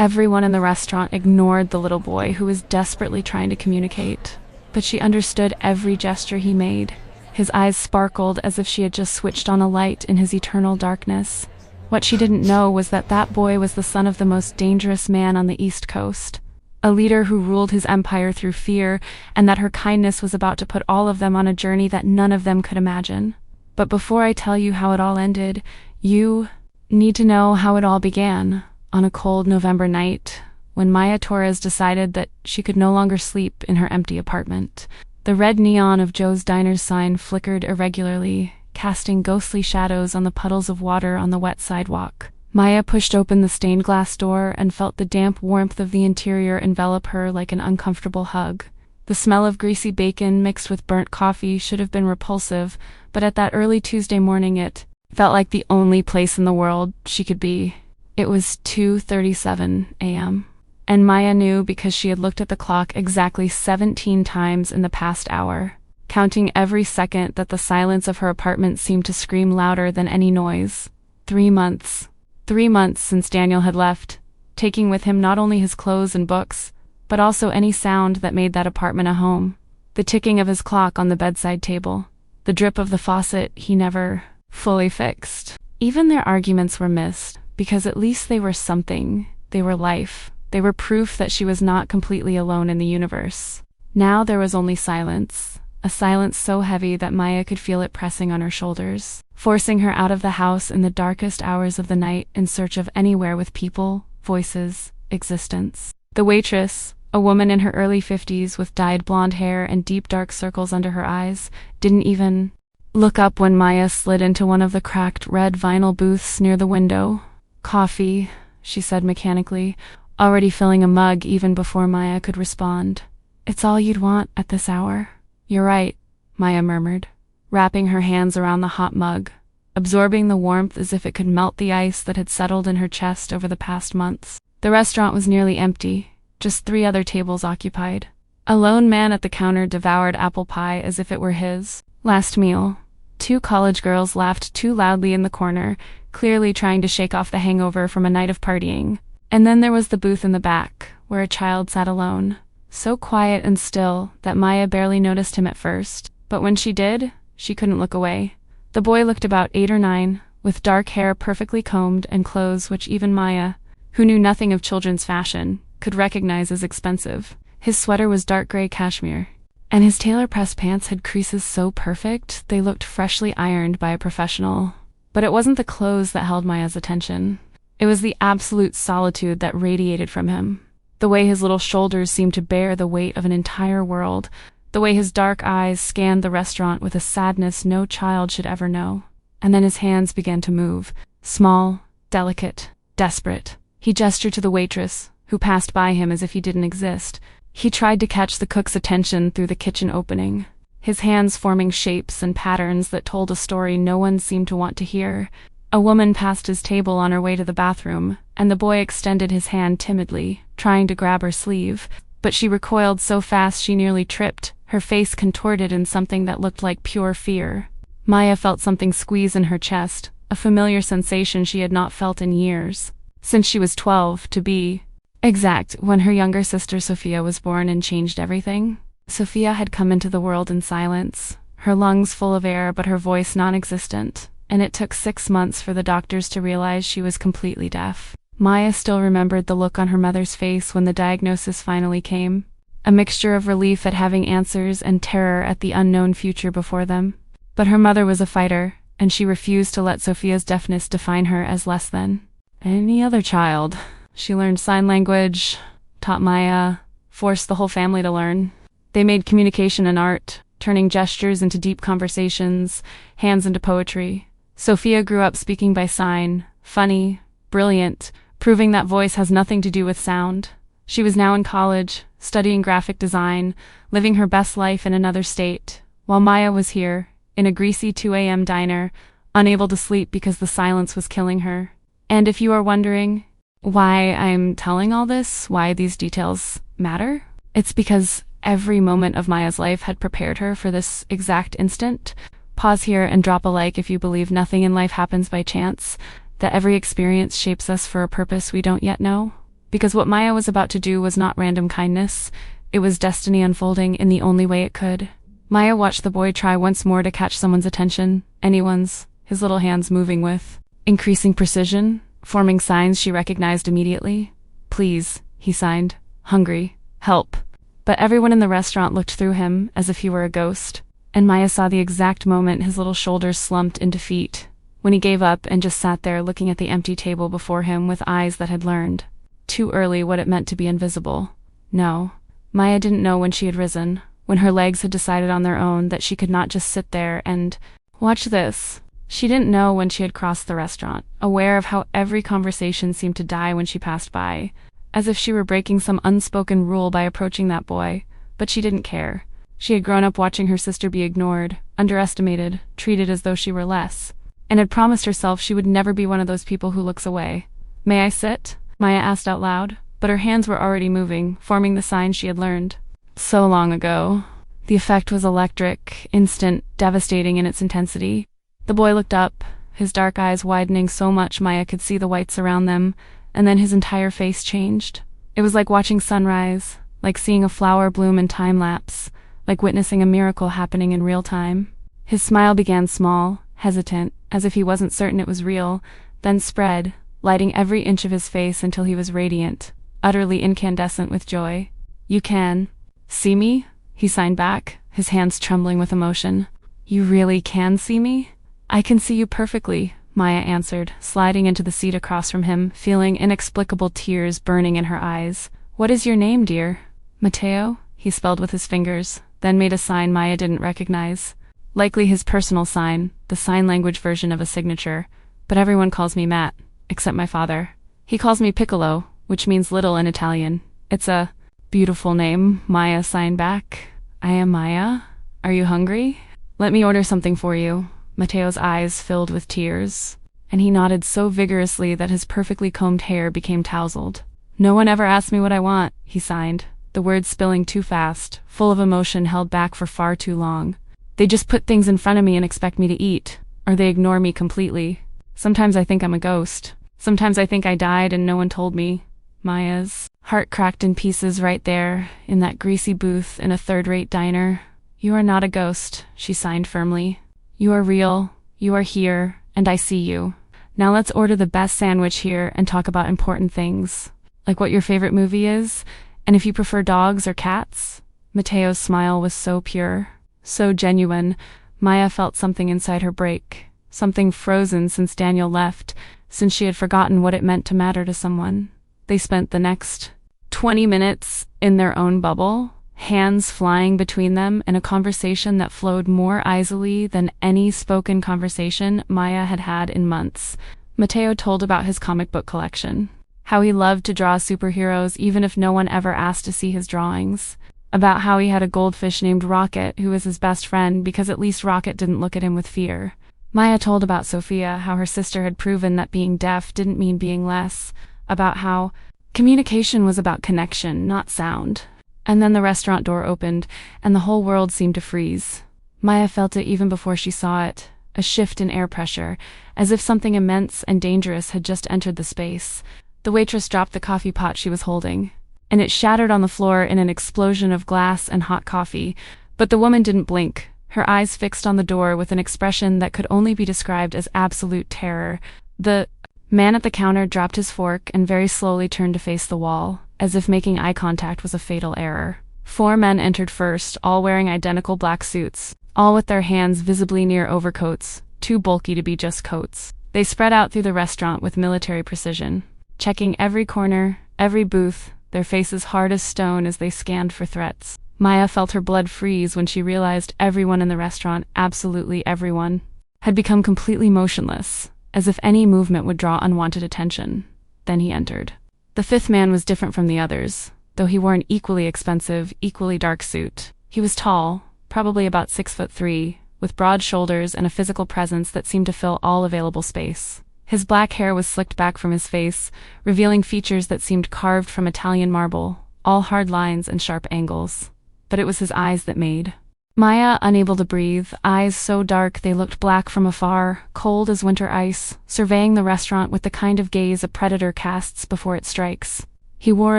Everyone in the restaurant ignored the little boy who was desperately trying to communicate. But she understood every gesture he made. His eyes sparkled as if she had just switched on a light in his eternal darkness. What she didn't know was that that boy was the son of the most dangerous man on the East Coast, a leader who ruled his empire through fear, and that her kindness was about to put all of them on a journey that none of them could imagine. But before I tell you how it all ended, you need to know how it all began. On a cold November night, when Maya Torres decided that she could no longer sleep in her empty apartment, the red neon of Joe's Diner's sign flickered irregularly, casting ghostly shadows on the puddles of water on the wet sidewalk. Maya pushed open the stained glass door and felt the damp warmth of the interior envelop her like an uncomfortable hug. The smell of greasy bacon mixed with burnt coffee should have been repulsive, but at that early Tuesday morning it felt like the only place in the world she could be. It was 2:37 a.m., and Maya knew because she had looked at the clock exactly 17 times in the past hour, counting every second that the silence of her apartment seemed to scream louder than any noise. 3 months. 3 months since Daniel had left, taking with him not only his clothes and books, but also any sound that made that apartment a home. The ticking of his clock on the bedside table, the drip of the faucet he never fully fixed. Even their arguments were missed, because at least they were something. They were life. They were proof that she was not completely alone in the universe. Now there was only silence, a silence so heavy that Maya could feel it pressing on her shoulders, forcing her out of the house in the darkest hours of the night in search of anywhere with people, voices, existence. The waitress, a woman in her early 50s with dyed blonde hair and deep dark circles under her eyes, didn't even look up when Maya slid into one of the cracked red vinyl booths near the window. "Coffee," she said mechanically, already filling a mug even before Maya could respond. "It's all you'd want at this hour." "You're right," Maya murmured, wrapping her hands around the hot mug, absorbing the warmth as if it could melt the ice that had settled in her chest over the past months. The restaurant was nearly empty, just 3 other tables occupied. A lone man at the counter devoured apple pie as if it were his last meal. 2 college girls laughed too loudly in the corner, clearly trying to shake off the hangover from a night of partying. And then there was the booth in the back, where a child sat alone, so quiet and still that Maya barely noticed him at first. But when she did, she couldn't look away. The boy looked about 8 or 9, with dark hair perfectly combed and clothes which even Maya, who knew nothing of children's fashion, could recognize as expensive. His sweater was dark gray cashmere, and his tailor-pressed pants had creases so perfect they looked freshly ironed by a professional. But it wasn't the clothes that held Maya's attention. It was the absolute solitude that radiated from him. The way his little shoulders seemed to bear the weight of an entire world. The way his dark eyes scanned the restaurant with a sadness no child should ever know. And then his hands began to move. Small, delicate, desperate. He gestured to the waitress, who passed by him as if he didn't exist. He tried to catch the cook's attention through the kitchen opening, his hands forming shapes and patterns that told a story no one seemed to want to hear. A woman passed his table on her way to the bathroom, and the boy extended his hand timidly, trying to grab her sleeve, but she recoiled so fast she nearly tripped, her face contorted in something that looked like pure fear. Maya felt something squeeze in her chest, a familiar sensation she had not felt in years, since she was 12, to be exact, when her younger sister Sophia was born and changed everything. Sophia had come into the world in silence, her lungs full of air but her voice non-existent, and it took 6 months for the doctors to realize she was completely deaf. Maya still remembered the look on her mother's face when the diagnosis finally came, a mixture of relief at having answers and terror at the unknown future before them. But her mother was a fighter, and she refused to let Sophia's deafness define her as less than any other child. She learned sign language, taught Maya, forced the whole family to learn. They made communication an art, turning gestures into deep conversations, hands into poetry. Sophia grew up speaking by sign, funny, brilliant, proving that voice has nothing to do with sound. She was now in college, studying graphic design, living her best life in another state, while Maya was here, in a greasy 2 a.m. diner, unable to sleep because the silence was killing her. And if you are wondering why I'm telling all this, why these details matter, it's because every moment of Maya's life had prepared her for this exact instant. Pause here and drop a like if you believe nothing in life happens by chance, that every experience shapes us for a purpose we don't yet know. because what Maya was about to do was not random kindness, it was destiny unfolding in the only way it could. Maya watched the boy try once more to catch someone's attention, anyone's, his little hands moving with increasing precision, forming signs she recognized immediately. "Please," he signed. "Hungry. Help." But everyone in the restaurant looked through him as if he were a ghost, and Maya saw the exact moment his little shoulders slumped in defeat, when he gave up and just sat there looking at the empty table before him with eyes that had learned too early what it meant to be invisible. No, Maya didn't know when she had risen, when her legs had decided on their own that she could not just sit there and watch this. She didn't know when she had crossed the restaurant, aware of how every conversation seemed to die when she passed by, as if she were breaking some unspoken rule by approaching that boy, but she didn't care. She had grown up watching her sister be ignored, underestimated, treated as though she were less, and had promised herself she would never be one of those people who looks away. "May I sit?" Maya asked out loud, but her hands were already moving, forming the sign she had learned so long ago. The effect was electric, instant, devastating in its intensity. The boy looked up, his dark eyes widening so much Maya could see the whites around them, and then his entire face changed. It was like watching sunrise, like seeing a flower bloom in time-lapse, like witnessing a miracle happening in real time. His smile began small, hesitant, as if he wasn't certain it was real, then spread, lighting every inch of his face until he was radiant, utterly incandescent with joy. "You can see me?" he signed back, his hands trembling with emotion. "You really can see me?" "I can see you perfectly," Maya answered, sliding into the seat across from him, feeling inexplicable tears burning in her eyes. "What is your name, dear?" "Mateo," he spelled with his fingers, then made a sign Maya didn't recognize. Likely his personal sign, the sign language version of a signature, but everyone calls me Matt, except my father. He calls me Piccolo, which means little in Italian. It's a beautiful name, Maya signed back. "I am Maya. Are you hungry? Let me order something for you." Mateo's eyes filled with tears, and he nodded so vigorously that his perfectly combed hair became tousled. "No one ever asks me what I want," he signed, the words spilling too fast, full of emotion held back for far too long. "They just put things in front of me and expect me to eat, or they ignore me completely. Sometimes I think I'm a ghost. Sometimes I think I died and no one told me." Maya's heart cracked in pieces right there, in that greasy booth in a third-rate diner. "You are not a ghost," she signed firmly. "You are real, you are here, and I see you. Now let's order the best sandwich here and talk about important things, like what your favorite movie is, and if you prefer dogs or cats." Mateo's smile was so pure, so genuine, Maya felt something inside her break, something frozen since Daniel left, since she had forgotten what it meant to matter to someone. They spent the next 20 minutes in their own bubble, hands flying between them in a conversation that flowed more easily than any spoken conversation Maya had had in months. Mateo told about his comic book collection, how he loved to draw superheroes even if no one ever asked to see his drawings, about how he had a goldfish named Rocket who was his best friend because at least Rocket didn't look at him with fear. Maya told about Sophia, how her sister had proven that being deaf didn't mean being less, about how communication was about connection, not sound. And then the restaurant door opened, and the whole world seemed to freeze. Maya felt it even before she saw it, a shift in air pressure, as if something immense and dangerous had just entered the space. The waitress dropped the coffee pot she was holding, and it shattered on the floor in an explosion of glass and hot coffee, but the woman didn't blink, her eyes fixed on the door with an expression that could only be described as absolute terror. The man at the counter dropped his fork and very slowly turned to face the wall, as if making eye contact was a fatal error. 4 men entered first, all wearing identical black suits, all with their hands visibly near overcoats, too bulky to be just coats. They spread out through the restaurant with military precision, checking every corner, every booth, their faces hard as stone as they scanned for threats. Maya felt her blood freeze when she realized everyone in the restaurant, absolutely everyone, had become completely motionless, as if any movement would draw unwanted attention. Then he entered. The 5th man was different from the others, though he wore an equally expensive, equally dark suit. He was tall, probably about 6'3", with broad shoulders and a physical presence that seemed to fill all available space. His black hair was slicked back from his face, revealing features that seemed carved from Italian marble, all hard lines and sharp angles. But it was his eyes that made. Maya, unable to breathe, eyes so dark they looked black from afar, cold as winter ice, surveying the restaurant with the kind of gaze a predator casts before it strikes. He wore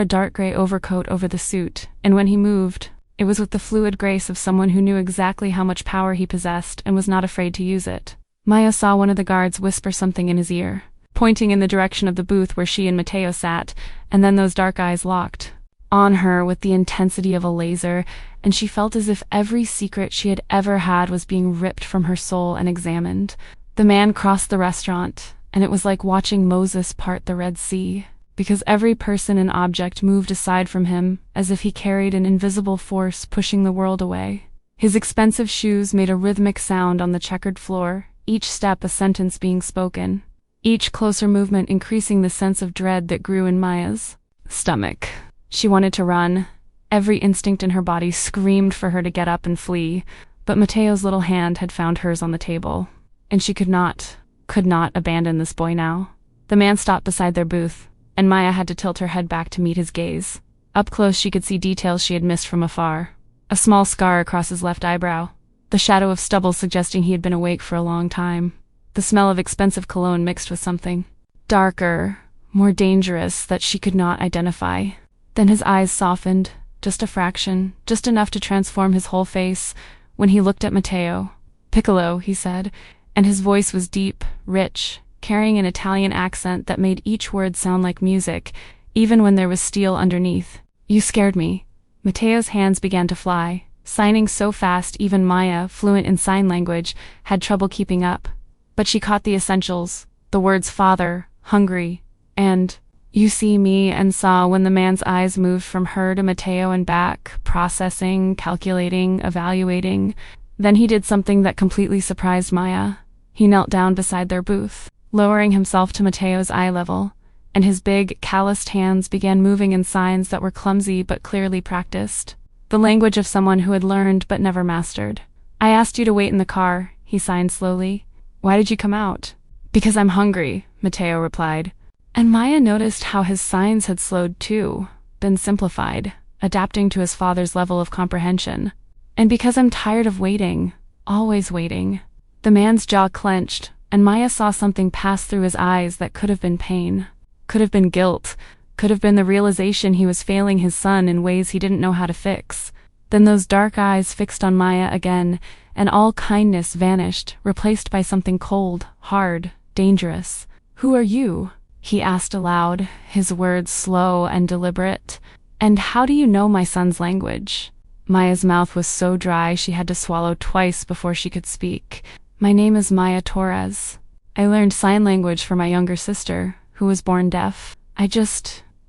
a dark gray overcoat over the suit, and when he moved, it was with the fluid grace of someone who knew exactly how much power he possessed and was not afraid to use it. Maya saw one of the guards whisper something in his ear, pointing in the direction of the booth where she and Mateo sat, and then those dark eyes locked on her with the intensity of a laser, and she felt as if every secret she had ever had was being ripped from her soul and examined. The man crossed the restaurant, and it was like watching Moses part the Red Sea, because every person and object moved aside from him as if he carried an invisible force pushing the world away. His expensive shoes made a rhythmic sound on the checkered floor, each step a sentence being spoken, each closer movement increasing the sense of dread that grew in Maya's stomach. She wanted to run. Every instinct in her body screamed for her to get up and flee, but Mateo's little hand had found hers on the table, and she could not abandon this boy now. The man stopped beside their booth, and Maya had to tilt her head back to meet his gaze. Up close she could see details she had missed from afar. A small scar across his left eyebrow, the shadow of stubble suggesting he had been awake for a long time, the smell of expensive cologne mixed with something darker, more dangerous that she could not identify. Then his eyes softened, just a fraction, just enough to transform his whole face, when he looked at Mateo. "Piccolo," he said, and his voice was deep, rich, carrying an Italian accent that made each word sound like music, even when there was steel underneath. "You scared me." Mateo's hands began to fly, signing so fast even Maya, fluent in sign language, had trouble keeping up. But she caught the essentials, the words father, hungry, and "you see me," and saw when the man's eyes moved from her to Mateo and back, processing, calculating, evaluating. Then he did something that completely surprised Maya. He knelt down beside their booth, lowering himself to Mateo's eye level, and his big, calloused hands began moving in signs that were clumsy but clearly practiced. The language of someone who had learned but never mastered. "I asked you to wait in the car," he signed slowly. "Why did you come out?" "Because I'm hungry," Mateo replied. And Maya noticed how his signs had slowed too, been simplified, adapting to his father's level of comprehension. "And because I'm tired of waiting, always waiting." The man's jaw clenched, and Maya saw something pass through his eyes that could have been pain, could have been guilt, could have been the realization he was failing his son in ways he didn't know how to fix. Then those dark eyes fixed on Maya again, and all kindness vanished, replaced by something cold, hard, dangerous. "Who are you?" he asked aloud, his words slow and deliberate. "And how do you know my son's language?" Maya's mouth was so dry she had to swallow twice before she could speak. "My name is Maya Torres. I learned sign language for my younger sister, who was born deaf.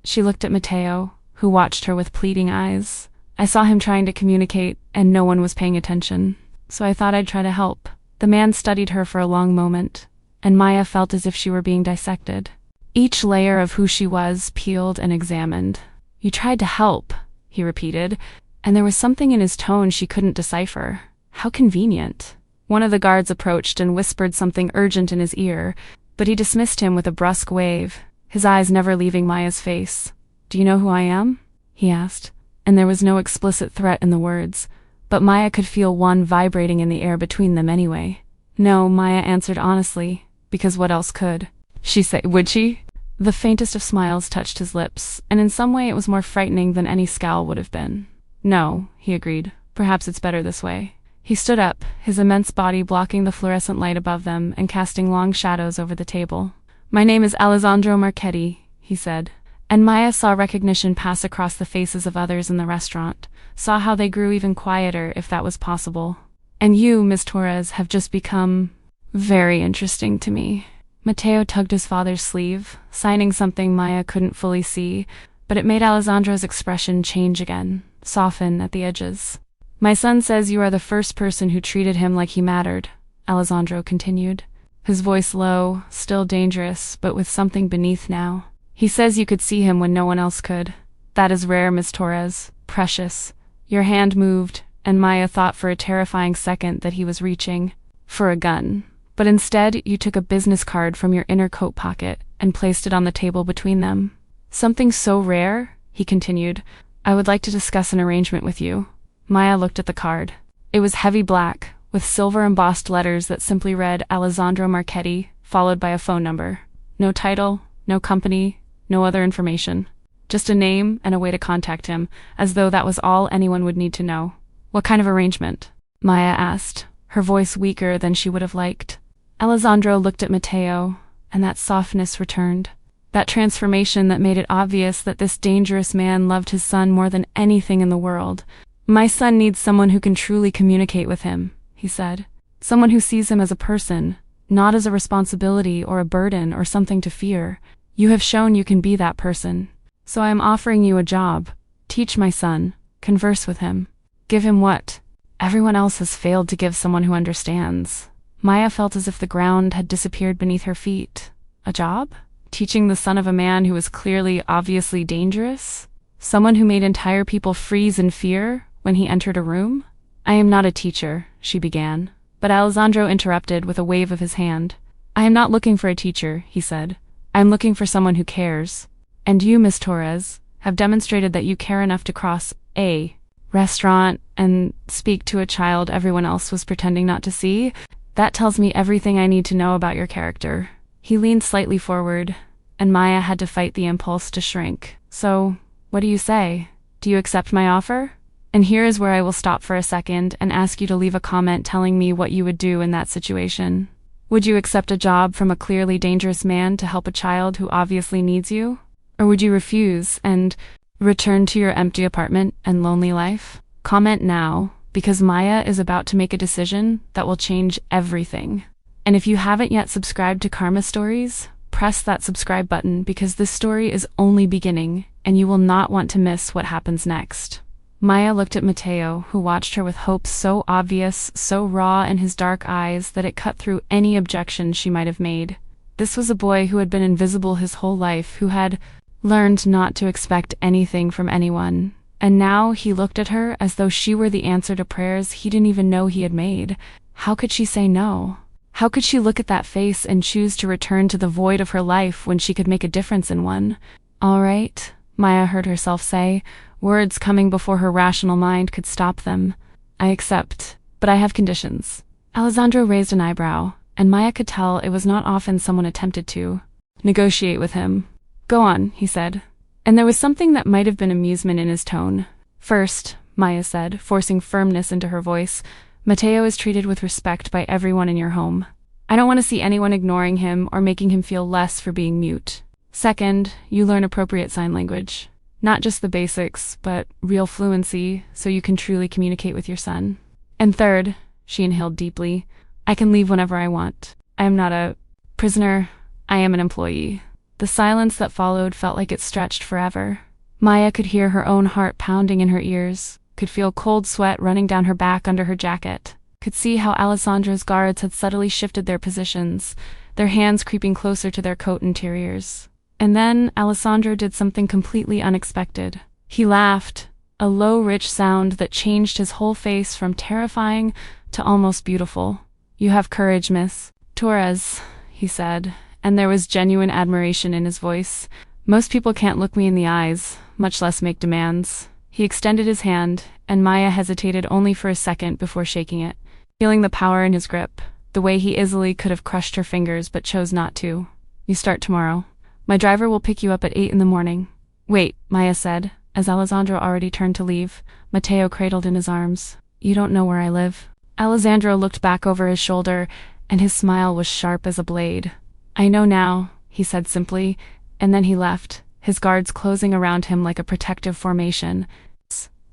She looked at Mateo, who watched her with pleading eyes. "I saw him trying to communicate, and no one was paying attention, so I thought I'd try to help." The man studied her for a long moment, and Maya felt as if she were being dissected. Each layer of who she was peeled and examined. "You tried to help," he repeated, and there was something in his tone she couldn't decipher. How convenient. One of the guards approached and whispered something urgent in his ear, but he dismissed him with a brusque wave, his eyes never leaving Maya's face. "Do you know who I am?" he asked, and there was no explicit threat in the words, but Maya could feel one vibrating in the air between them anyway. "No," Maya answered honestly, because what else could she say? Would she? The faintest of smiles touched his lips, and in some way it was more frightening than any scowl would have been. "No," he agreed. "Perhaps it's better this way." He stood up, his immense body blocking the fluorescent light above them and casting long shadows over the table. "My name is Alessandro Marchetti," he said, and Maya saw recognition pass across the faces of others in the restaurant, saw how they grew even quieter if that was possible. "And you, Miss Torres, have just become very interesting to me." Mateo tugged his father's sleeve, signing something Maya couldn't fully see, but it made Alessandro's expression change again, soften at the edges. "My son says you are the first person who treated him like he mattered," Alessandro continued, his voice low, still dangerous, but with something beneath now. "He says you could see him when no one else could. That is rare, Miss Torres, precious." Your hand moved, and Maya thought for a terrifying second that he was reaching for a gun. But instead, you took a business card from your inner coat pocket and placed it on the table between them. "Something so rare," he continued. "I would like to discuss an arrangement with you." Maya looked at the card. It was heavy black, with silver embossed letters that simply read Alessandro Marchetti, followed by a phone number. No title, no company, no other information. Just a name and a way to contact him, as though that was all anyone would need to know. What kind of arrangement? Maya asked, her voice weaker than she would have liked. Alessandro looked at Matteo, and that softness returned. That transformation that made it obvious that this dangerous man loved his son more than anything in the world. My son needs someone who can truly communicate with him, he said. Someone who sees him as a person, not as a responsibility or a burden or something to fear. You have shown you can be that person. So I am offering you a job. Teach my son. Converse with him. Give him what everyone else has failed to give someone who understands. Maya felt as if the ground had disappeared beneath her feet. A job? Teaching the son of a man who was clearly, obviously dangerous? Someone who made entire people freeze in fear when he entered a room? I am not a teacher, she began, but Alessandro interrupted with a wave of his hand. I am not looking for a teacher, he said. I am looking for someone who cares. And you, Miss Torres, have demonstrated that you care enough to cross a restaurant and speak to a child everyone else was pretending not to see. That tells me everything I need to know about your character. He leaned slightly forward, and Maya had to fight the impulse to shrink. So, what do you say? Do you accept my offer? And here is where I will stop for a second and ask you to leave a comment telling me what you would do in that situation. Would you accept a job from a clearly dangerous man to help a child who obviously needs you? Or would you refuse and return to your empty apartment and lonely life? Comment now, because Maya is about to make a decision that will change everything. And if you haven't yet subscribed to Karma Stories, press that subscribe button because this story is only beginning and you will not want to miss what happens next. Maya looked at Matteo, who watched her with hope so obvious, so raw in his dark eyes that it cut through any objection she might have made. This was a boy who had been invisible his whole life, who had learned not to expect anything from anyone. And now he looked at her as though she were the answer to prayers he didn't even know he had made. How could she say no? How could she look at that face and choose to return to the void of her life when she could make a difference in one? All right, Maya heard herself say, words coming before her rational mind could stop them. I accept, but I have conditions. Alessandro raised an eyebrow, and Maya could tell it was not often someone attempted to negotiate with him. Go on, he said, and there was something that might have been amusement in his tone. First, Maya said, forcing firmness into her voice, Matteo is treated with respect by everyone in your home. I don't want to see anyone ignoring him or making him feel less for being mute. Second, you learn appropriate sign language. Not just the basics, but real fluency, so you can truly communicate with your son. And third, she inhaled deeply, I can leave whenever I want. I am not a prisoner, I am an employee. The silence that followed felt like it stretched forever. Maya could hear her own heart pounding in her ears, could feel cold sweat running down her back under her jacket, could see how Alessandro's guards had subtly shifted their positions, their hands creeping closer to their coat interiors. And then Alessandro did something completely unexpected. He laughed, a low, rich sound that changed his whole face from terrifying to almost beautiful. You have courage, Miss Torres, he said, and there was genuine admiration in his voice. Most people can't look me in the eyes, much less make demands. He extended his hand, and Maya hesitated only for a second before shaking it, feeling the power in his grip, the way he easily could have crushed her fingers but chose not to. You start tomorrow. My driver will pick you up at 8 in the morning. Wait, Maya said, as Alessandro already turned to leave, Matteo cradled in his arms. You don't know where I live. Alessandro looked back over his shoulder, and his smile was sharp as a blade. I know now, he said simply, and then he left, his guards closing around him like a protective formation,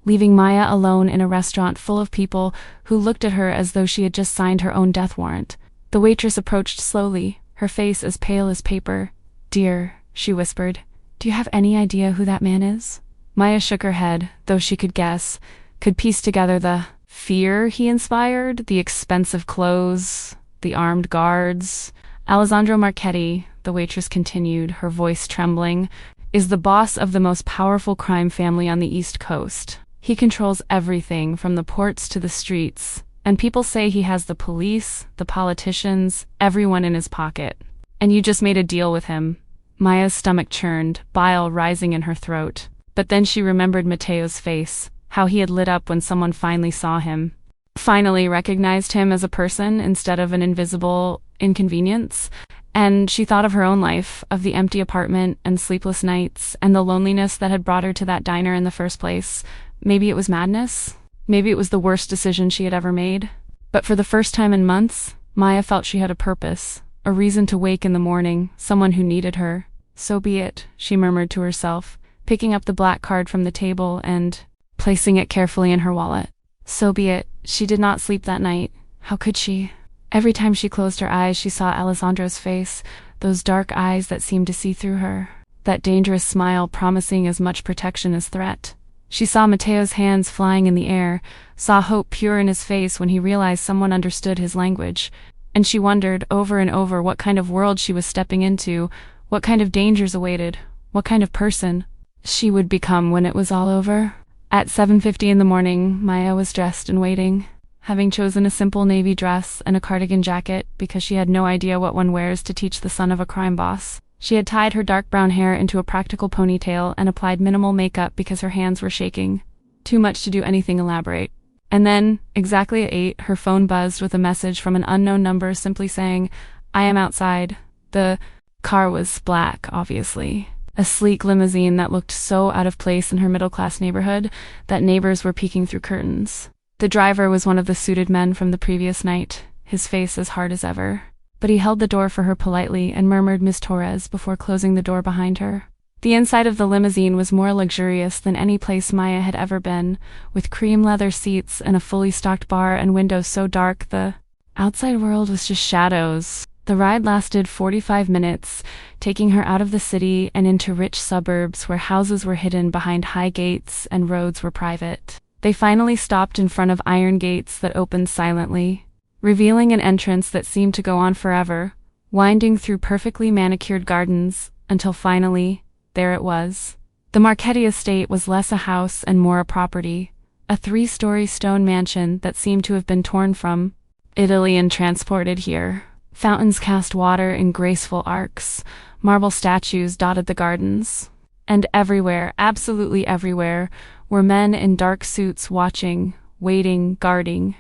leaving Maya alone in a restaurant full of people who looked at her as though she had just signed her own death warrant. The waitress approached slowly, her face as pale as paper. Dear, she whispered, do you have any idea who that man is? Maya shook her head, though she could guess, could piece together the fear he inspired, the expensive clothes, the armed guards. Alessandro Marchetti, the waitress continued, her voice trembling, is the boss of the most powerful crime family on the East Coast. He controls everything from the ports to the streets, and people say he has the police, the politicians, everyone in his pocket. And you just made a deal with him. Maya's stomach churned, bile rising in her throat. But then she remembered Matteo's face, how he had lit up when someone finally saw him. Finally recognized him as a person instead of an invisible inconvenience. And she thought of her own life, of the empty apartment and sleepless nights, and the loneliness that had brought her to that diner in the first place. Maybe it was madness. Maybe it was the worst decision she had ever made. But for the first time in months, Maya felt she had a purpose, a reason to wake in the morning, someone who needed her. So be it, she murmured to herself, picking up the black card from the table and placing it carefully in her wallet. So be it. She did not sleep that night. How could she? Every time she closed her eyes, she saw Alessandro's face, those dark eyes that seemed to see through her, that dangerous smile promising as much protection as threat. She saw Matteo's hands flying in the air, saw hope pure in his face when he realized someone understood his language, and she wondered over and over what kind of world she was stepping into, what kind of dangers awaited, what kind of person she would become when it was all over. At 7:50 in the morning, Maya was dressed and waiting, having chosen a simple navy dress and a cardigan jacket because she had no idea what one wears to teach the son of a crime boss. She had tied her dark brown hair into a practical ponytail and applied minimal makeup because her hands were shaking. Too much to do anything elaborate. And then, exactly at 8, her phone buzzed with a message from an unknown number simply saying, "I am outside." The car was black, obviously. A sleek limousine that looked so out of place in her middle-class neighborhood that neighbors were peeking through curtains. The driver was one of the suited men from the previous night, his face as hard as ever. But he held the door for her politely and murmured Miss Torres before closing the door behind her. The inside of the limousine was more luxurious than any place Maya had ever been, with cream leather seats and a fully stocked bar and windows so dark the outside world was just shadows. The ride lasted 45 minutes, taking her out of the city and into rich suburbs where houses were hidden behind high gates and roads were private. They finally stopped in front of iron gates that opened silently, revealing an entrance that seemed to go on forever, winding through perfectly manicured gardens, until finally, there it was. The Marchetti estate was less a house and more a property, a 3-story stone mansion that seemed to have been torn from Italy and transported here. Fountains cast water in graceful arcs, marble statues dotted the gardens. And everywhere, absolutely everywhere, were men in dark suits watching, waiting, guarding.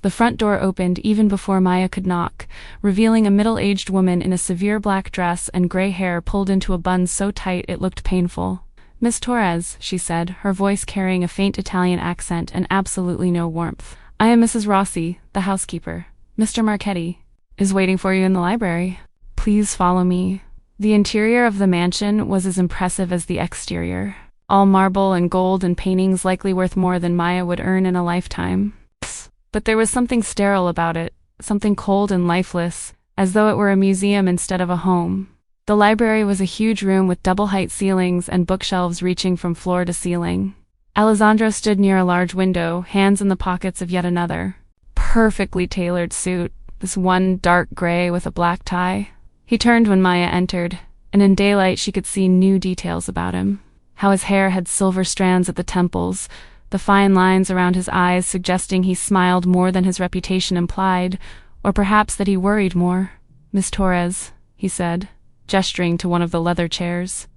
The front door opened even before Maya could knock, revealing a middle-aged woman in a severe black dress and gray hair pulled into a bun so tight it looked painful. "Miss Torres," she said, her voice carrying a faint Italian accent and absolutely no warmth. "I am Mrs. Rossi, the housekeeper. Mr. Marchetti is waiting for you in the library. Please follow me." The interior of the mansion was as impressive as the exterior. All marble and gold and paintings likely worth more than Maya would earn in a lifetime. But there was something sterile about it, something cold and lifeless, as though it were a museum instead of a home. The library was a huge room with double-height ceilings and bookshelves reaching from floor to ceiling. Alessandro stood near a large window, hands in the pockets of yet another perfectly tailored suit, this one dark gray with a black tie. He turned when Maya entered, and in daylight she could see new details about him. How his hair had silver strands at the temples, the fine lines around his eyes suggesting he smiled more than his reputation implied, or perhaps that he worried more. "Miss Torres," he said, gesturing to one of the leather chairs.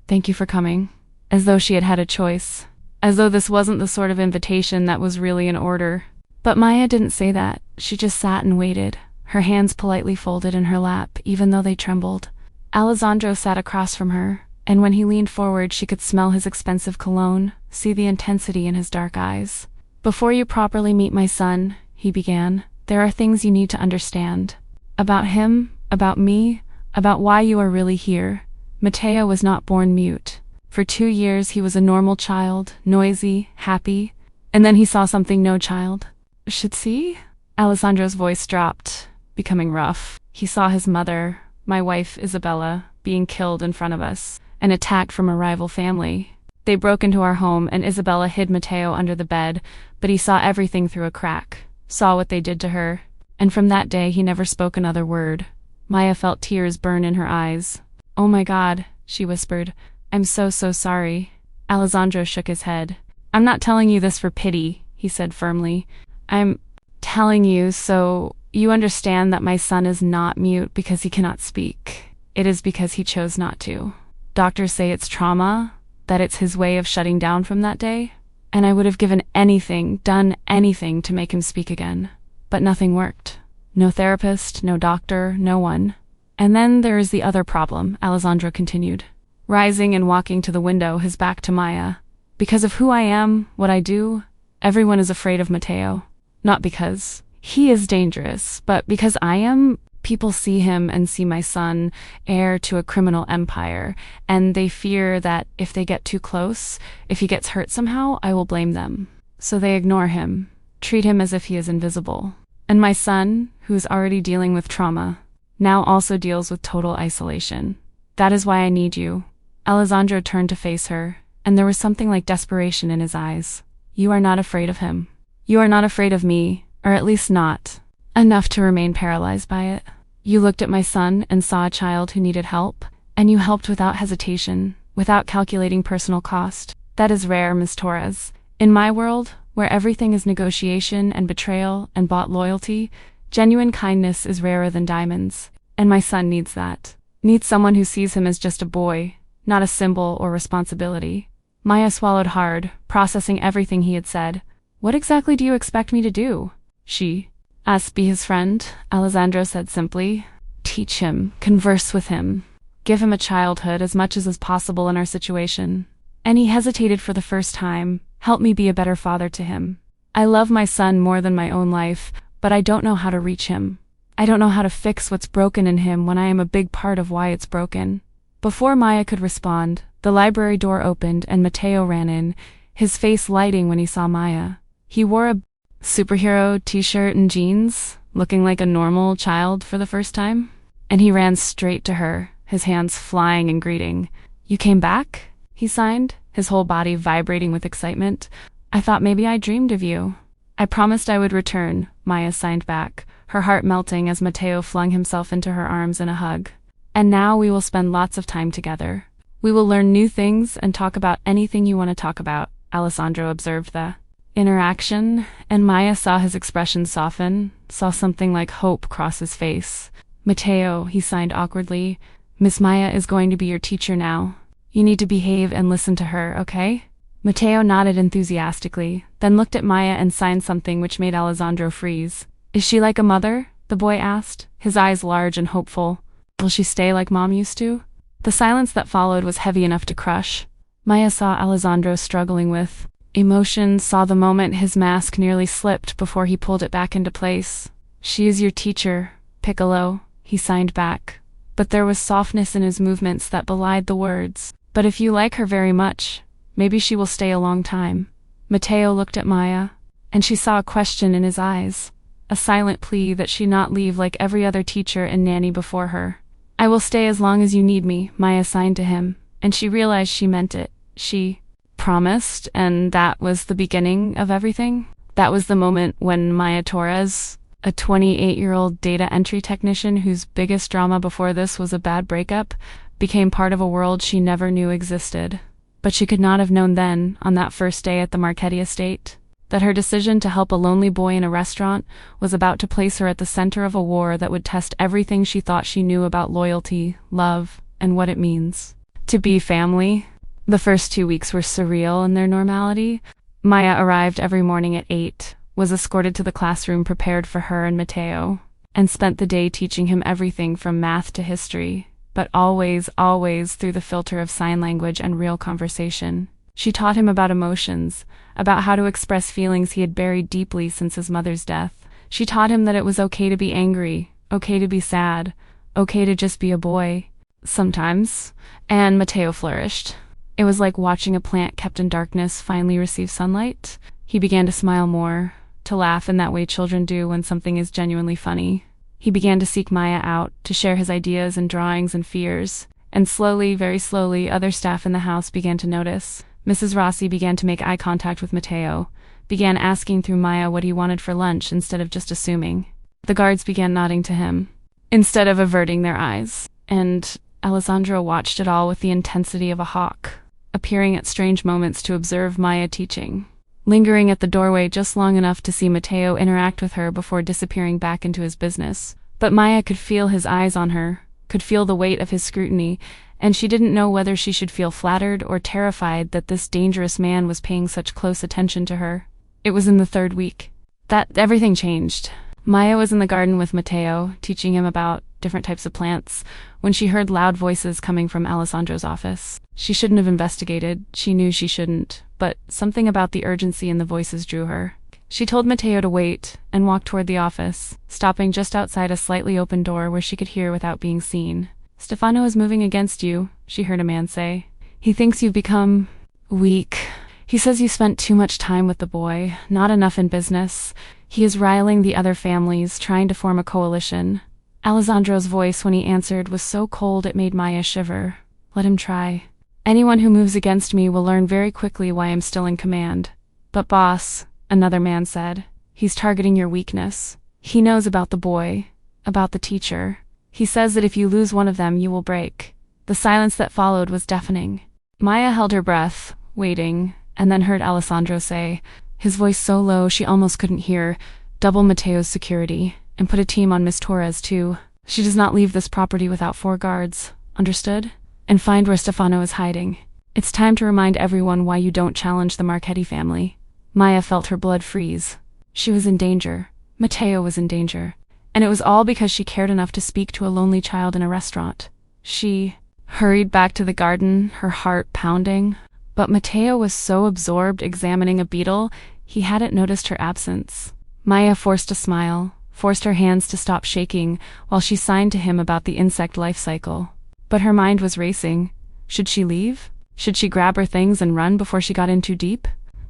"Thank you for coming." As though she had had a choice. As though this wasn't the sort of invitation that was really in order. But Maya didn't say that. She just sat and waited, her hands politely folded in her lap, even though they trembled. Alessandro sat across from her, and when he leaned forward she could smell his expensive cologne, see the intensity in his dark eyes. "Before you properly meet my son," he began, "there are things you need to understand. About him, about me, about why you are really here. Matteo was not born mute. For 2 years he was a normal child, noisy, happy, and then he saw something no child should see." Alessandro's voice dropped, becoming rough. He saw his mother, my wife Isabella, being killed in front of us, and attacked from a rival family. They broke into our home and Isabella hid Matteo under the bed, but he saw everything through a crack, saw what they did to her, and from that day he never spoke another word. Maya felt tears burn in her eyes. "Oh my God," she whispered. "I'm so sorry." Alessandro shook his head. "I'm not telling you this for pity," he said firmly. "I'm telling you so you understand that my son is not mute because he cannot speak. It is because he chose not to. Doctors say it's trauma, that it's his way of shutting down from that day, and I would have given anything, done anything to make him speak again. But nothing worked. No therapist, no doctor, no one. And then there is the other problem, Alessandro continued, rising and walking to the window, his back to Maya. Because of who I am, what I do, everyone is afraid of Matteo. Not because he is dangerous, but because I am. People see him and see my son, heir to a criminal empire, and they fear that if they get too close, if he gets hurt somehow, I will blame them. So they ignore him, treat him as if he is invisible. And my son, who is already dealing with trauma, now also deals with total isolation. That is why I need you. Alessandro turned to face her, and there was something like desperation in his eyes. You are not afraid of him. You are not afraid of me, or at least not enough to remain paralyzed by it. You looked at my son and saw a child who needed help, and you helped without hesitation, without calculating personal cost. That is rare, Miss Torres. In my world, where everything is negotiation and betrayal and bought loyalty, genuine kindness is rarer than diamonds. And my son needs that. Needs someone who sees him as just a boy, not a symbol or responsibility. Maya swallowed hard, processing everything he had said. What exactly do you expect me to do? She asked, be his friend, Alessandro said simply. Teach him, converse with him. Give him a childhood as much as is possible in our situation. And he hesitated for the first time. Help me be a better father to him. I love my son more than my own life, but I don't know how to reach him. I don't know how to fix what's broken in him when I am a big part of why it's broken. Before Maya could respond, the library door opened and Matteo ran in, his face lighting when he saw Maya. He wore a superhero t-shirt and jeans, looking like a normal child for the first time. And he ran straight to her, his hands flying in greeting. You came back? He signed, his whole body vibrating with excitement. I thought maybe I dreamed of you. I promised I would return, Maya signed back, her heart melting as Matteo flung himself into her arms in a hug. And now we will spend lots of time together. We will learn new things and talk about anything you want to talk about, Alessandro observed the interaction, and Maya saw his expression soften, saw something like hope cross his face. Matteo, he signed awkwardly, Miss Maya is going to be your teacher now. You need to behave and listen to her, okay? Matteo nodded enthusiastically, then looked at Maya and signed something which made Alessandro freeze. Is she like a mother? The boy asked, his eyes large and hopeful. Will she stay like Mom used to? The silence that followed was heavy enough to crush. Maya saw Alessandro struggling with emotion, saw the moment his mask nearly slipped before he pulled it back into place. She is your teacher, Piccolo, he signed back. But there was softness in his movements that belied the words. But if you like her very much, maybe she will stay a long time. Matteo looked at Maya, and she saw a question in his eyes, a silent plea that she not leave like every other teacher and nanny before her. I will stay as long as you need me, Maya signed to him, and she realized she meant it. She promised, and that was the beginning of everything. That was the moment when Maya Torres, a 28-year-old data entry technician whose biggest drama before this was a bad breakup, became part of a world she never knew existed. But she could not have known then, on that first day at the Marchetti estate, that her decision to help a lonely boy in a restaurant was about to place her at the center of a war that would test everything she thought she knew about loyalty, love, and what it means to be family. The first 2 weeks were surreal in their normality. Maya arrived every morning at 8, was escorted to the classroom prepared for her and Matteo, and spent the day teaching him everything from math to history, but always, always through the filter of sign language and real conversation. She taught him about emotions, about how to express feelings he had buried deeply since his mother's death. She taught him that it was okay to be angry, okay to be sad, okay to just be a boy. Sometimes. And Matteo flourished. It was like watching a plant kept in darkness finally receive sunlight. He began to smile more, to laugh in that way children do when something is genuinely funny. He began to seek Maya out, to share his ideas and drawings and fears. And slowly, very slowly, other staff in the house began to notice. Mrs. Rossi began to make eye contact with Matteo, began asking through Maya what he wanted for lunch instead of just assuming. The guards began nodding to him, instead of averting their eyes. And Alessandro watched it all with the intensity of a hawk, appearing at strange moments to observe Maya teaching, lingering at the doorway just long enough to see Matteo interact with her before disappearing back into his business. But Maya could feel his eyes on her, could feel the weight of his scrutiny, and she didn't know whether she should feel flattered or terrified that this dangerous man was paying such close attention to her. It was in the 3rd week that everything changed. Maya was in the garden with Matteo, teaching him about different types of plants, when she heard loud voices coming from Alessandro's office. She shouldn't have investigated, she knew she shouldn't, but something about the urgency in the voices drew her. She told Matteo to wait, and walked toward the office, stopping just outside a slightly open door where she could hear without being seen. "Stefano is moving against you," she heard a man say. "He thinks you've become weak. He says you spent too much time with the boy, not enough in business. He is riling the other families, trying to form a coalition." Alessandro's voice when he answered was so cold it made Maya shiver. "Let him try. Anyone who moves against me will learn very quickly why I'm still in command." "But boss," another man said, "he's targeting your weakness. He knows about the boy, about the teacher. He says that if you lose one of them, you will break." The silence that followed was deafening. Maya held her breath, waiting, and then heard Alessandro say, his voice so low she almost couldn't hear, "Double Matteo's security, and put a team on Miss Torres, too. She does not leave this property without 4 guards. Understood? And find where Stefano is hiding. It's time to remind everyone why you don't challenge the Marchetti family." Maya felt her blood freeze. She was in danger. Matteo was in danger. And it was all because she cared enough to speak to a lonely child in a restaurant. She hurried back to the garden, her heart pounding. But Matteo was so absorbed examining a beetle, he hadn't noticed her absence. Maya forced a smile, forced her hands to stop shaking while she signed to him about the insect life cycle. But her mind was racing. Should she leave? Should she grab her things and run before she got in too deep?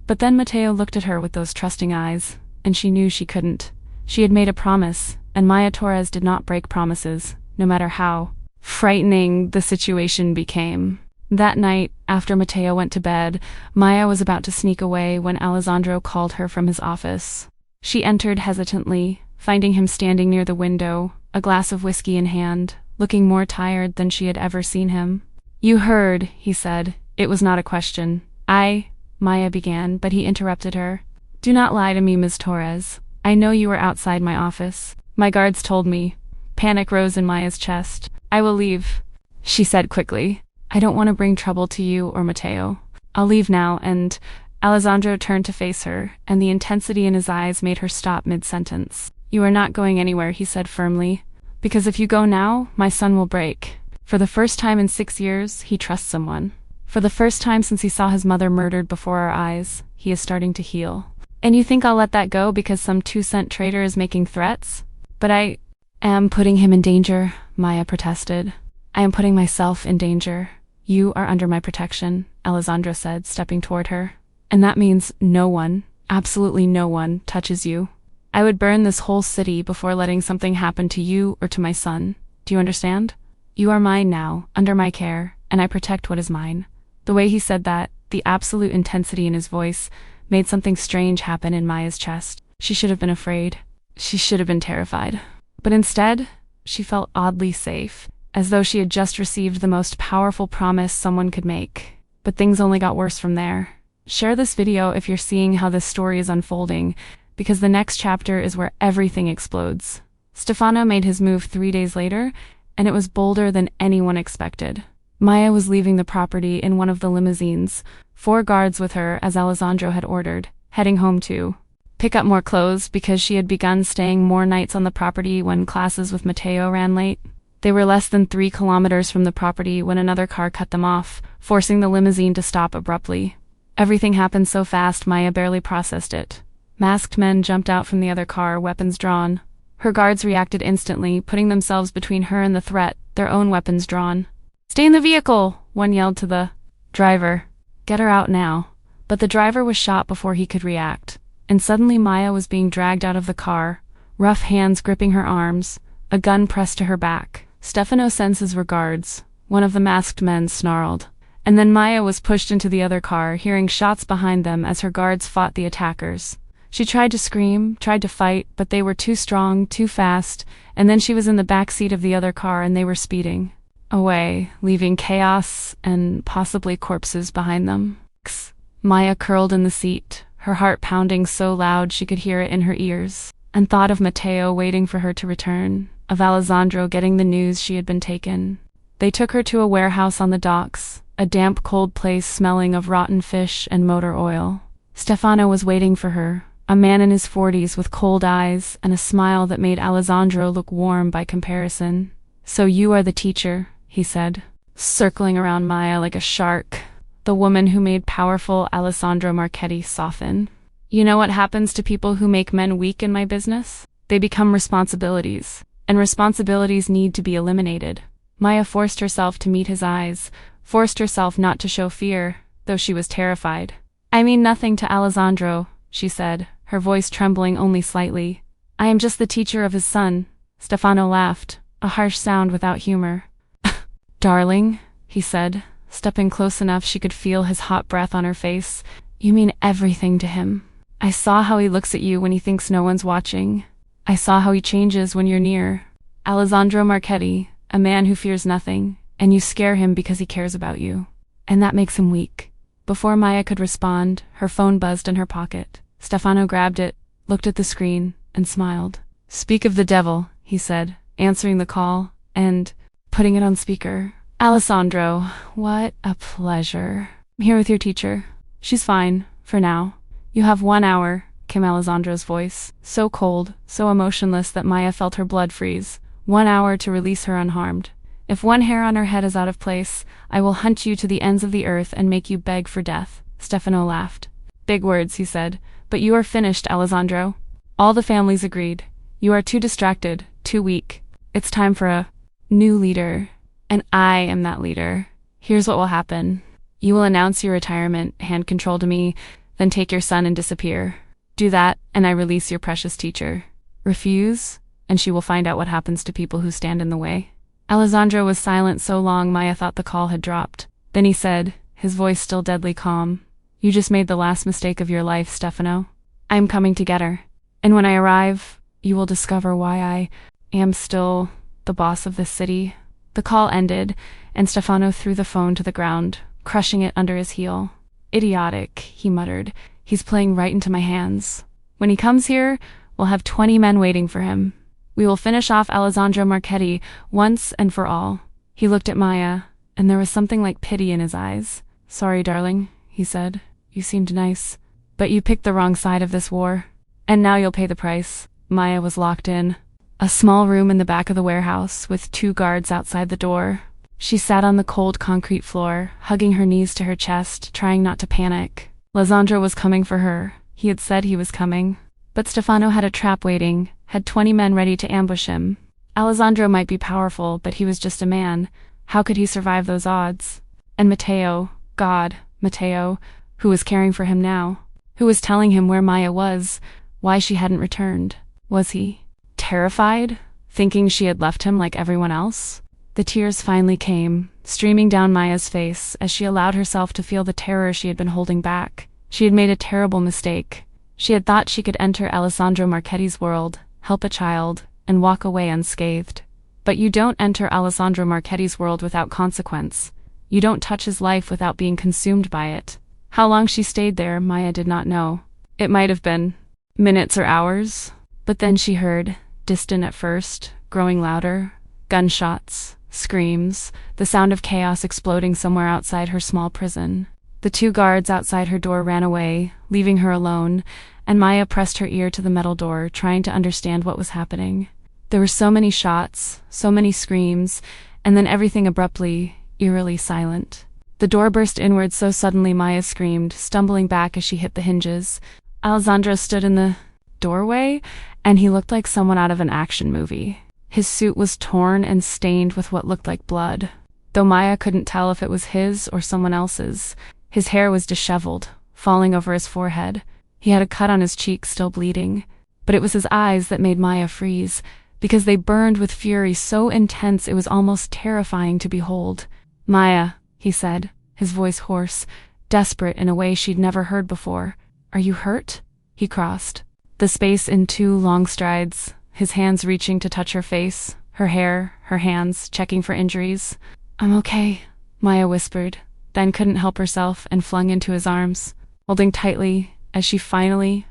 But then Matteo looked at her with those trusting eyes, and she knew she couldn't. She had made a promise, and Maya Torres did not break promises, no matter how frightening the situation became. That night, after Matteo went to bed, Maya was about to sneak away when Alessandro called her from his office. She entered hesitantly, finding him standing near the window, a glass of whiskey in hand, looking more tired than she had ever seen him. "You heard," he said. It was not a question. Maya began, but he interrupted her. "Do not lie to me, Ms. Torres. I know you were outside my office. My guards told me." Panic rose in Maya's chest. "I will leave," she said quickly. "I don't want to bring trouble to you or Matteo. I'll leave now," and Alessandro turned to face her, and the intensity in his eyes made her stop mid-sentence. "You are not going anywhere," he said firmly. "Because if you go now, my son will break." For the first time in 6 years, he trusts someone. For the first time since he saw his mother murdered before our eyes, he is starting to heal. "And you think I'll let that go because some 2-cent trader is making threats?" "But I am putting him in danger," Maya protested. "I am putting myself in danger." "You are under my protection," Alessandro said, stepping toward her. "And that means no one, absolutely no one, touches you. I would burn this whole city before letting something happen to you or to my son. Do you understand? You are mine now, under my care, and I protect what is mine." The way he said that, the absolute intensity in his voice, made something strange happen in Maya's chest. She should have been afraid. She should have been terrified. But instead, she felt oddly safe, as though she had just received the most powerful promise someone could make. But things only got worse from there. Share this video if you're seeing how this story is unfolding, because the next chapter is where everything explodes. Stefano made his move 3 days later, and it was bolder than anyone expected. Maya was leaving the property in one of the limousines, 4 guards with her as Alessandro had ordered, heading home to pick up more clothes because she had begun staying more nights on the property when classes with Matteo ran late. They were less than 3 kilometers from the property when another car cut them off, forcing the limousine to stop abruptly. Everything happened so fast Maya barely processed it. Masked men jumped out from the other car, weapons drawn. Her guards reacted instantly, putting themselves between her and the threat, their own weapons drawn. "Stay in the vehicle!" one yelled to the driver. "Get her out now." But the driver was shot before he could react, and suddenly Maya was being dragged out of the car, rough hands gripping her arms, a gun pressed to her back. "Stefano sends his regards," one of the masked men snarled. And then Maya was pushed into the other car, hearing shots behind them as her guards fought the attackers. She tried to scream, tried to fight, but they were too strong, too fast, and then she was in the back seat of the other car and they were speeding away, leaving chaos and possibly corpses behind them. Maya curled in the seat, her heart pounding so loud she could hear it in her ears, and thought of Matteo waiting for her to return, of Alessandro getting the news she had been taken. They took her to a warehouse on the docks, a damp, cold place smelling of rotten fish and motor oil. Stefano was waiting for her, a man in his 40s with cold eyes and a smile that made Alessandro look warm by comparison. So you are the teacher, he said, circling around Maya like a shark, the woman who made powerful Alessandro Marchetti soften. You know what happens to people who make men weak in my business? They become responsibilities, and responsibilities need to be eliminated. Maya forced herself to meet his eyes, forced herself not to show fear, though she was terrified. I mean nothing to Alessandro, she said, her voice trembling only slightly. I am just the teacher of his son. Stefano laughed, a harsh sound without humor. Darling, he said, stepping close enough she could feel his hot breath on her face. You mean everything to him. I saw how he looks at you when he thinks no one's watching. I saw how he changes when you're near. Alessandro Marchetti, a man who fears nothing, and you scare him because he cares about you. And that makes him weak. Before Maya could respond, her phone buzzed in her pocket. Stefano grabbed it, looked at the screen, and smiled. Speak of the devil, he said, answering the call, and putting it on speaker. Alessandro, what a pleasure. I'm here with your teacher. She's fine, for now. You have 1 hour, came Alessandro's voice, so cold, so emotionless that Maya felt her blood freeze. 1 hour to release her unharmed. If one hair on her head is out of place, I will hunt you to the ends of the earth and make you beg for death. Stefano laughed. Big words, he said, but you are finished, Alessandro. All the families agreed. You are too distracted, too weak. It's time for a new leader, and I am that leader. Here's what will happen. You will announce your retirement, hand control to me, then take your son and disappear. Do that, and I release your precious teacher. Refuse, and she will find out what happens to people who stand in the way. Alessandro was silent so long Maya thought the call had dropped. Then he said, his voice still deadly calm, You just made the last mistake of your life, Stefano. I am coming to get her. And when I arrive, you will discover why I am still the boss of this city. The call ended, and Stefano threw the phone to the ground, crushing it under his heel. Idiotic, he muttered. He's playing right into my hands. When he comes here, we'll have 20 men waiting for him. We will finish off Alessandro Marchetti once and for all. He looked at Maya, and there was something like pity in his eyes. Sorry, darling, he said. You seemed nice. But you picked the wrong side of this war. And now you'll pay the price. Maya was locked in. A small room in the back of the warehouse, with 2 guards outside the door. She sat on the cold concrete floor, hugging her knees to her chest, trying not to panic. Alessandro was coming for her. He had said he was coming. But Stefano had a trap waiting, had 20 men ready to ambush him. Alessandro might be powerful, but he was just a man. How could he survive those odds? And Matteo, God, Matteo, who was caring for him now? Who was telling him where Maya was, why she hadn't returned? Was he terrified, thinking she had left him like everyone else? The tears finally came, streaming down Maya's face as she allowed herself to feel the terror she had been holding back. She had made a terrible mistake. She had thought she could enter Alessandro Marchetti's world, help a child, and walk away unscathed. But you don't enter Alessandro Marchetti's world without consequence. You don't touch his life without being consumed by it. How long she stayed there, Maya did not know. It might have been minutes or hours. But then she heard, distant at first, growing louder, gunshots, screams, the sound of chaos exploding somewhere outside her small prison. The 2 guards outside her door ran away, leaving her alone, and Maya pressed her ear to the metal door, trying to understand what was happening. There were so many shots, so many screams, and then everything abruptly, eerily silent. The door burst inward so suddenly Maya screamed, stumbling back as she hit the hinges. Alessandro stood in the doorway, and he looked like someone out of an action movie. His suit was torn and stained with what looked like blood, though Maya couldn't tell if it was his or someone else's. His hair was disheveled, falling over his forehead. He had a cut on his cheek still bleeding, but it was his eyes that made Maya freeze, because they burned with fury so intense it was almost terrifying to behold. Maya, he said, his voice hoarse, desperate in a way she'd never heard before. Are you hurt? He crossed the space in 2 long strides, his hands reaching to touch her face, her hair, her hands, checking for injuries. I'm okay, Maya whispered, then couldn't help herself and flung into his arms, holding tightly as she finally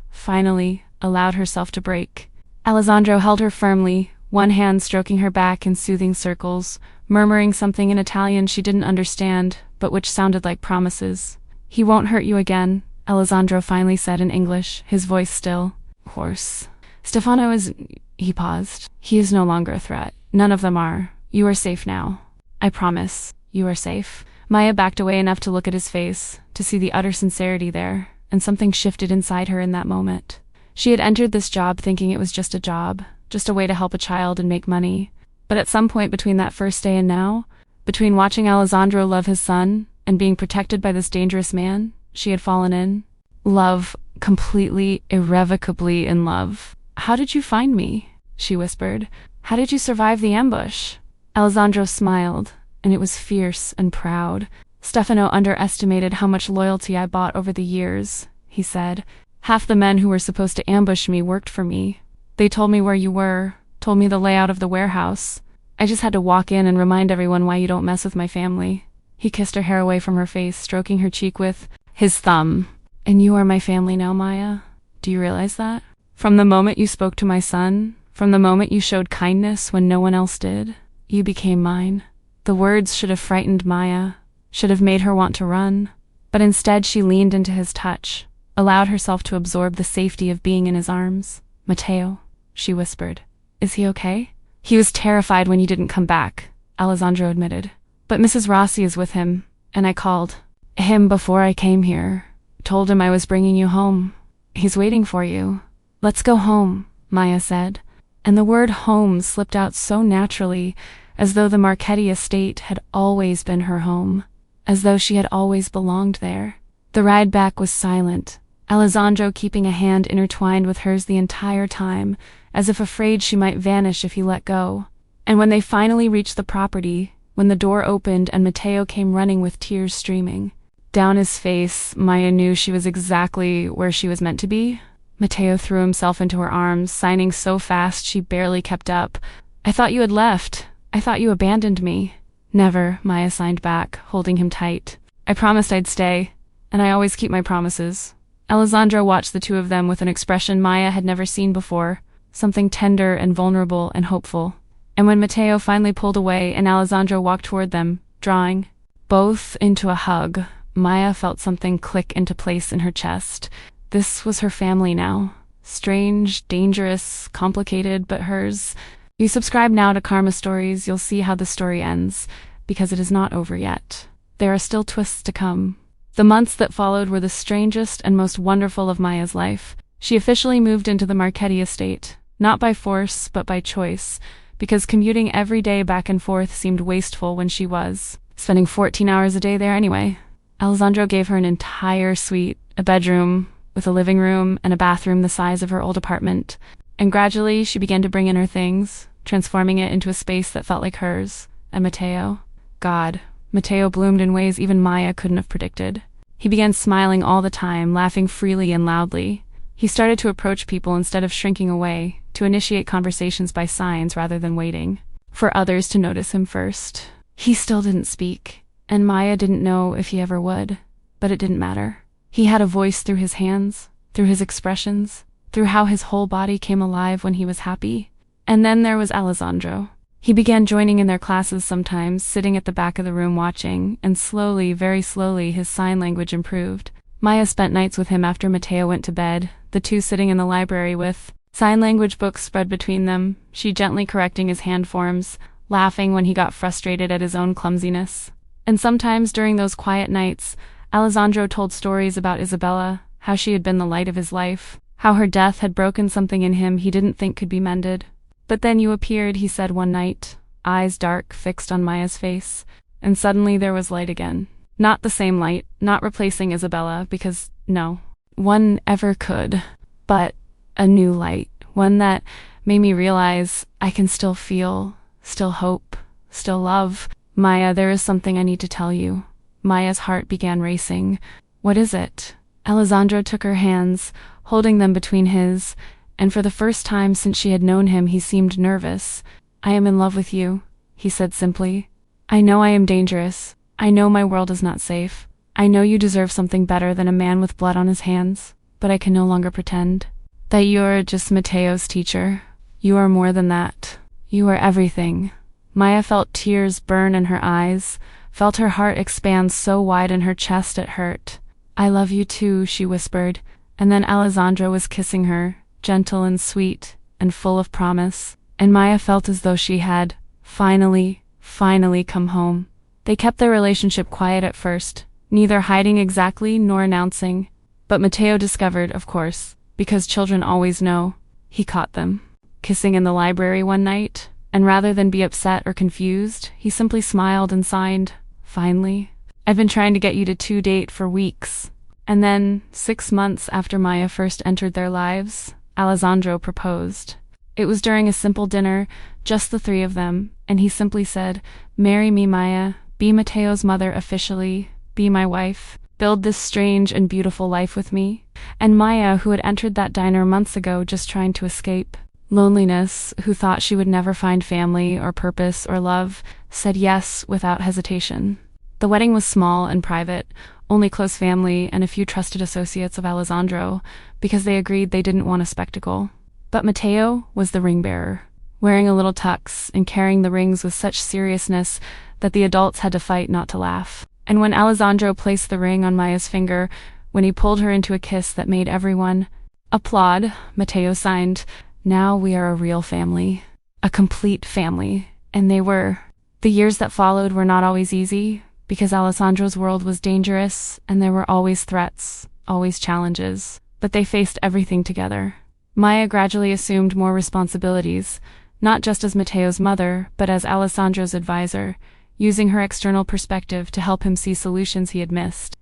allowed herself to break. Alessandro held her firmly, one hand stroking her back in soothing circles, murmuring something in Italian she didn't understand, but which sounded like promises. He won't hurt you again, Alessandro finally said in English, his voice still hoarse. Stefano is... He paused. He is no longer a threat. None of them are. You are safe now. I promise, you are safe. Maya backed away enough to look at his face, to see the utter sincerity there, and something shifted inside her in that moment. She had entered this job thinking it was just a job, just a way to help a child and make money. But at some point between that first day and now, between watching Alessandro love his son and being protected by this dangerous man, she had fallen in love, completely, irrevocably in love. How did you find me? She whispered. How did you survive the ambush? Alessandro smiled, and it was fierce and proud. Stefano underestimated how much loyalty I bought over the years, he said. Half the men who were supposed to ambush me worked for me. They told me where you were, told me the layout of the warehouse. I just had to walk in and remind everyone why you don't mess with my family. He kissed her hair away from her face, stroking her cheek with his thumb. And you are my family now, Maya. Do you realize that? From the moment you spoke to my son, from the moment you showed kindness when no one else did, you became mine. The words should have frightened Maya, should have made her want to run. But instead she leaned into his touch, allowed herself to absorb the safety of being in his arms. Matteo, she whispered. Is he okay? He was terrified when you didn't come back, Alessandro admitted. But Mrs. Rossi is with him, and I called him before I came here. Told him I was bringing you home. He's waiting for you. Let's go home, Maya said. And the word home slipped out so naturally, as though the Marchetti estate had always been her home, as though she had always belonged there. The ride back was silent, Alessandro keeping a hand intertwined with hers the entire time, as if afraid she might vanish if he let go. And when they finally reached the property, when the door opened and Matteo came running with tears streaming down his face, Maya knew she was exactly where she was meant to be. Matteo threw himself into her arms, signing so fast she barely kept up. I thought you had left. I thought you abandoned me. Never, Maya signed back, holding him tight. I promised I'd stay, and I always keep my promises. Alessandro watched the two of them with an expression Maya had never seen before, something tender and vulnerable and hopeful. And when Matteo finally pulled away and Alessandro walked toward them, drawing both into a hug, Maya felt something click into place in her chest. This was her family now. Strange, dangerous, complicated, but hers. You subscribe now to Karma Stories, you'll see how the story ends, because it is not over yet. There are still twists to come. The months that followed were the strangest and most wonderful of Maya's life. She officially moved into the Marchetti estate, not by force, but by choice, because commuting every day back and forth seemed wasteful when she was spending 14 hours a day there anyway. Alessandro gave her an entire suite, a bedroom, with a living room and a bathroom the size of her old apartment. And gradually she began to bring in her things, transforming it into a space that felt like hers. And Matteo? God, Matteo bloomed in ways even Maya couldn't have predicted. He began smiling all the time, laughing freely and loudly. He started to approach people instead of shrinking away, to initiate conversations by signs rather than waiting for others to notice him first. He still didn't speak, and Maya didn't know if he ever would, but it didn't matter. He had a voice through his hands, through his expressions, through how his whole body came alive when he was happy. And then there was Alessandro. He began joining in their classes sometimes, sitting at the back of the room watching, and slowly, very slowly, his sign language improved. Maya spent nights with him after Matteo went to bed, the two sitting in the library with sign language books spread between them, she gently correcting his hand forms, laughing when he got frustrated at his own clumsiness. And sometimes during those quiet nights, Alessandro told stories about Isabella, how she had been the light of his life, how her death had broken something in him he didn't think could be mended. But then you appeared, he said one night, eyes dark, fixed on Maya's face, and suddenly there was light again. Not the same light, not replacing Isabella, because, no, one ever could, but a new light, one that made me realize I can still feel, still hope, still love. Maya, there is something I need to tell you. Maya's heart began racing. What is it? Alessandro took her hands, holding them between his, and for the first time since she had known him he seemed nervous. I am in love with you, he said simply. I know I am dangerous. I know my world is not safe. I know you deserve something better than a man with blood on his hands, but I can no longer pretend that you're just Matteo's teacher. You are more than that. You are everything. Maya felt tears burn in her eyes, felt her heart expand so wide in her chest it hurt. I love you too, she whispered, and then Alessandro was kissing her, gentle and sweet, and full of promise, and Maya felt as though she had, finally, finally come home. They kept their relationship quiet at first, neither hiding exactly nor announcing. But Mateo discovered, of course, because children always know. He caught them kissing in the library one night, and rather than be upset or confused, he simply smiled and signed, "Finally. I've been trying to get you to date for weeks." And then, 6 months after Maya first entered their lives, Alessandro proposed. It was during a simple dinner, just the three of them, and he simply said, "Marry me, Maya. Be Mateo's mother officially. Be my wife. Build this strange and beautiful life with me." And Maya, who had entered that diner months ago just trying to escape loneliness, who thought she would never find family or purpose or love, said yes without hesitation. The wedding was small and private, only close family and a few trusted associates of Alessandro, because they agreed they didn't want a spectacle. But Mateo was the ring bearer, wearing a little tux and carrying the rings with such seriousness that the adults had to fight not to laugh. And when Alessandro placed the ring on Maya's finger, when he pulled her into a kiss that made everyone applaud, Mateo signed, "Now we are a real family, a complete family." And they were. The years that followed were not always easy, because Alessandro's world was dangerous, and there were always threats, always challenges, but they faced everything together. Maya gradually assumed more responsibilities, not just as Mateo's mother, but as Alessandro's advisor, using her external perspective to help him see solutions he had missed.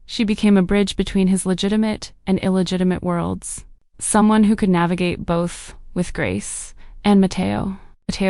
She became a bridge between his legitimate and illegitimate worlds, someone who could navigate both with grace. And Mateo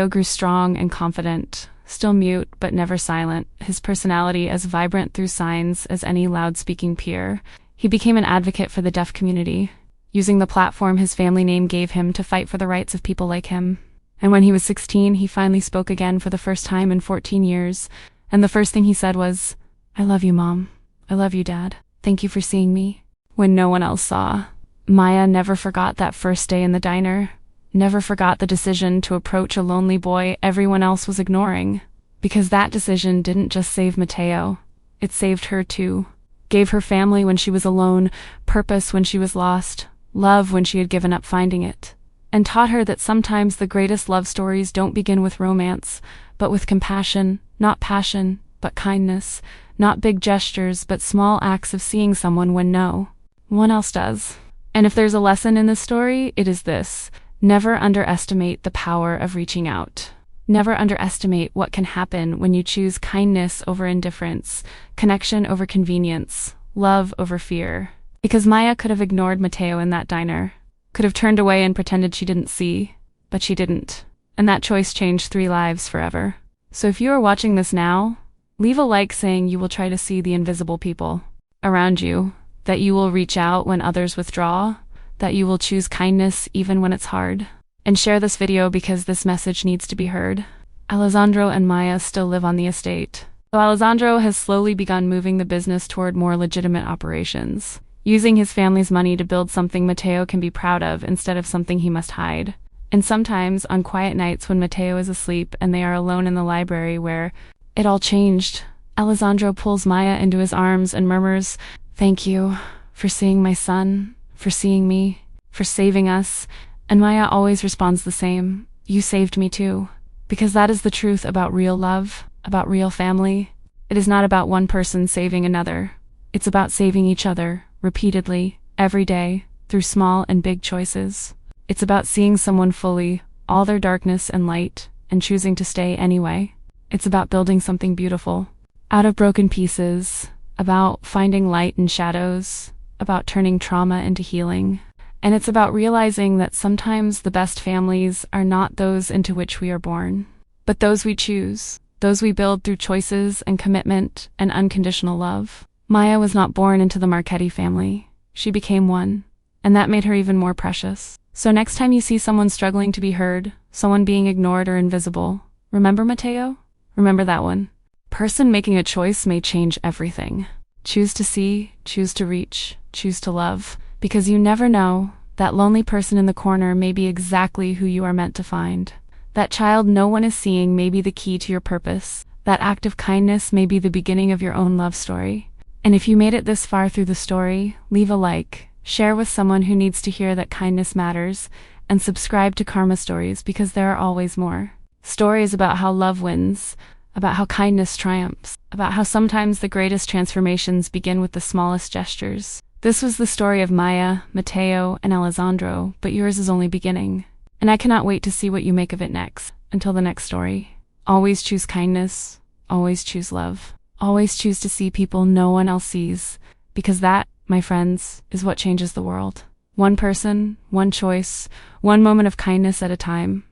grew strong and confident, still mute but never silent, his personality as vibrant through signs as any loud-speaking peer. He became an advocate for the deaf community, using the platform his family name gave him to fight for the rights of people like him. And when he was 16, he finally spoke again for the first time in 14 years, and the first thing he said was, "I love you, Mom. I love you, Dad. Thank you for seeing me," when no one else saw. Maya never forgot that first day in the diner, never forgot the decision to approach a lonely boy everyone else was ignoring, because that decision didn't just save Mateo, it saved her too. Gave her family when she was alone, purpose when she was lost, love when she had given up finding it, and taught her that sometimes the greatest love stories don't begin with romance, but with compassion, not passion, but kindness, not big gestures, but small acts of seeing someone when no one else does. And if there's a lesson in this story, it is this: never underestimate the power of reaching out. Never underestimate what can happen when you choose kindness over indifference, connection over convenience, love over fear. Because Maya could have ignored Mateo in that diner, could have turned away and pretended she didn't see, but she didn't. And that choice changed 3 lives forever. So if you are watching this now, leave a like saying you will try to see the invisible people around you, that you will reach out when others withdraw, that you will choose kindness even when it's hard. And share this video because this message needs to be heard. Alessandro and Maya still live on the estate, so Alessandro has slowly begun moving the business toward more legitimate operations, using his family's money to build something Mateo can be proud of instead of something he must hide. And sometimes, on quiet nights when Mateo is asleep and they are alone in the library where it all changed, Alessandro pulls Maya into his arms and murmurs, "Thank you for seeing my son, for seeing me, for saving us." And Maya always responds the same, "You saved me too." Because that is the truth about real love, about real family. It is not about one person saving another. It's about saving each other, repeatedly, every day, through small and big choices. It's about seeing someone fully, all their darkness and light, and choosing to stay anyway. It's about building something beautiful, out of broken pieces, about finding light in shadows, about turning trauma into healing. And it's about realizing that sometimes the best families are not those into which we are born, but those we choose, those we build through choices and commitment and unconditional love. Maya was not born into the Marchetti family. She became one, and that made her even more precious. So next time you see someone struggling to be heard, someone being ignored or invisible, remember Mateo? Remember that one. Person making a choice may change everything. Choose to see, choose to reach, choose to love. Because you never know, that lonely person in the corner may be exactly who you are meant to find. That child no one is seeing may be the key to your purpose. That act of kindness may be the beginning of your own love story. And if you made it this far through the story, leave a like, share with someone who needs to hear that kindness matters, and subscribe to Karma Stories because there are always more. Stories about how love wins, about how kindness triumphs, about how sometimes the greatest transformations begin with the smallest gestures. This was the story of Maya, Mateo, and Alessandro, but yours is only beginning. And I cannot wait to see what you make of it next. Until the next story. Always choose kindness. Always choose love. Always choose to see people no one else sees. Because that, my friends, is what changes the world. One person, one choice, one moment of kindness at a time.